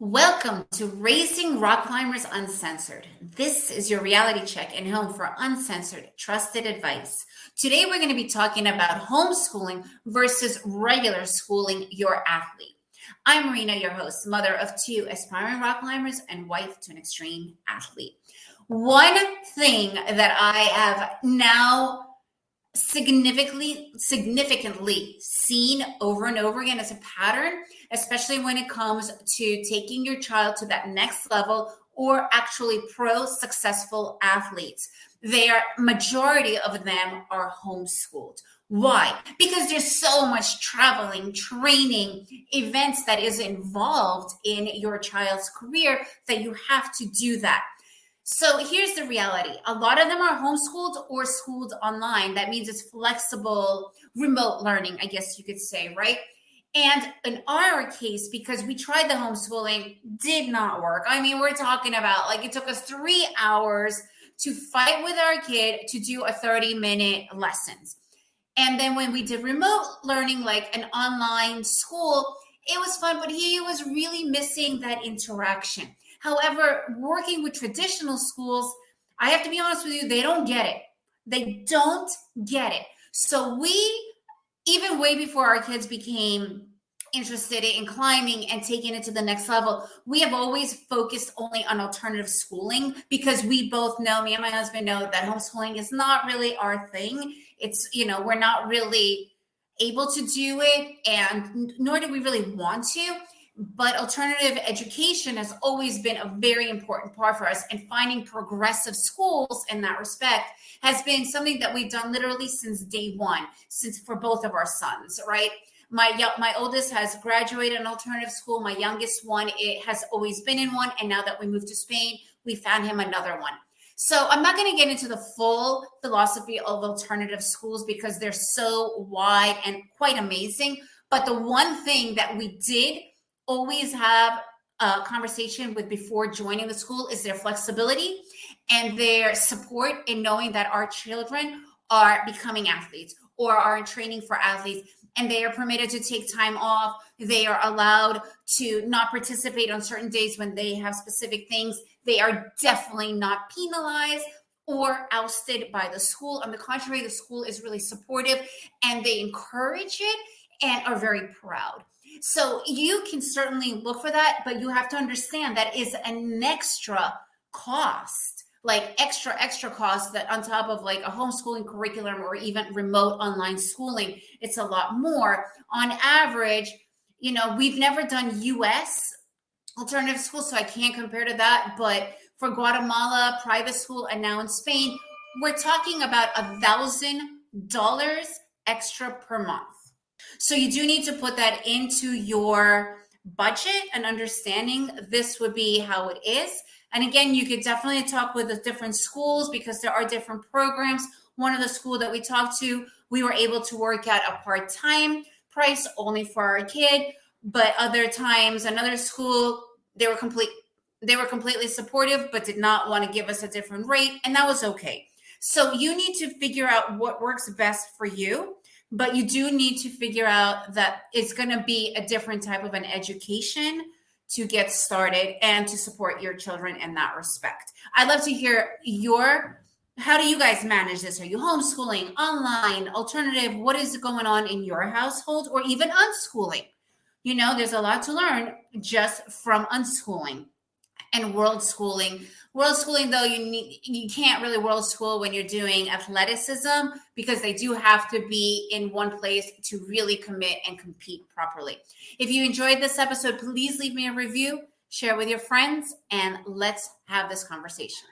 Welcome to Raising Rock Climbers Uncensored. This is your reality check and home for uncensored, trusted advice. Today, we're going to be talking about homeschooling versus regular schooling your athlete. I'm Marina, your host, mother of two aspiring rock climbers and wife to an extreme athlete. One thing that I have now significantly seen over and over again as a pattern, especially when it comes to taking your child to that next level or actually pro successful athletes. Majority of them are homeschooled. Why? Because there's so much traveling, training, events that is involved in your child's career that you have to do that. So here's the reality. A lot of them are homeschooled or schooled online. That means it's flexible, remote learning, I guess you could say, right? And in our case, because we tried the homeschooling, did not work. I mean, we're talking about it took us 3 hours to fight with our kid to do a 30-minute lessons. And then when we did remote learning, like an online school, it was fun, but he was really missing that interaction. However, working with traditional schools, I have to be honest with you, they don't get it. They don't get it. So even way before our kids became interested in climbing and taking it to the next level, we have always focused only on alternative schooling because we both know, me and my husband know, that homeschooling is not really our thing. It's, we're not really able to do it, and nor do we really want to. But alternative education has always been a very important part for us, and finding progressive schools in that respect has been something that we've done literally since day one, since for both of our sons, right? My oldest has graduated in alternative school. My youngest one, it has always been in one. And now that we moved to Spain, we found him another one. So I'm not going to get into the full philosophy of alternative schools because they're so wide and quite amazing. But the one thing that we did always have a conversation with before joining the school is their flexibility and their support in knowing that our children are becoming athletes or are in training for athletes, and they are permitted to take time off. They are allowed to not participate on certain days when they have specific things. They are definitely not penalized or ousted by the school. On the contrary, the school is really supportive and they encourage it and are very proud. So you can certainly look for that, but you have to understand that is an extra cost, like extra cost that on top of like a homeschooling curriculum or even remote online schooling, it's a lot more. On average, we've never done US alternative school, so I can't compare to that. But for Guatemala, private school, and now in Spain, we're talking about $1,000 extra per month. So you do need to put that into your budget and understanding this would be how it is. And again, you could definitely talk with the different schools because there are different programs. One of the schools that we talked to, we were able to work out a part-time price only for our kid. But other times, another school, they were completely supportive, but did not want to give us a different rate. And that was okay. So you need to figure out what works best for you. But you do need to figure out that it's going to be a different type of an education to get started and to support your children in that respect. I'd love to hear how do you guys manage this? Are you homeschooling, online, alternative? What is going on in your household, or even unschooling? There's a lot to learn just from unschooling and world schooling. World schooling, though, you can't really world school when you're doing athleticism because they do have to be in one place to really commit and compete properly. If you enjoyed this episode, please leave me a review, share with your friends, and let's have this conversation.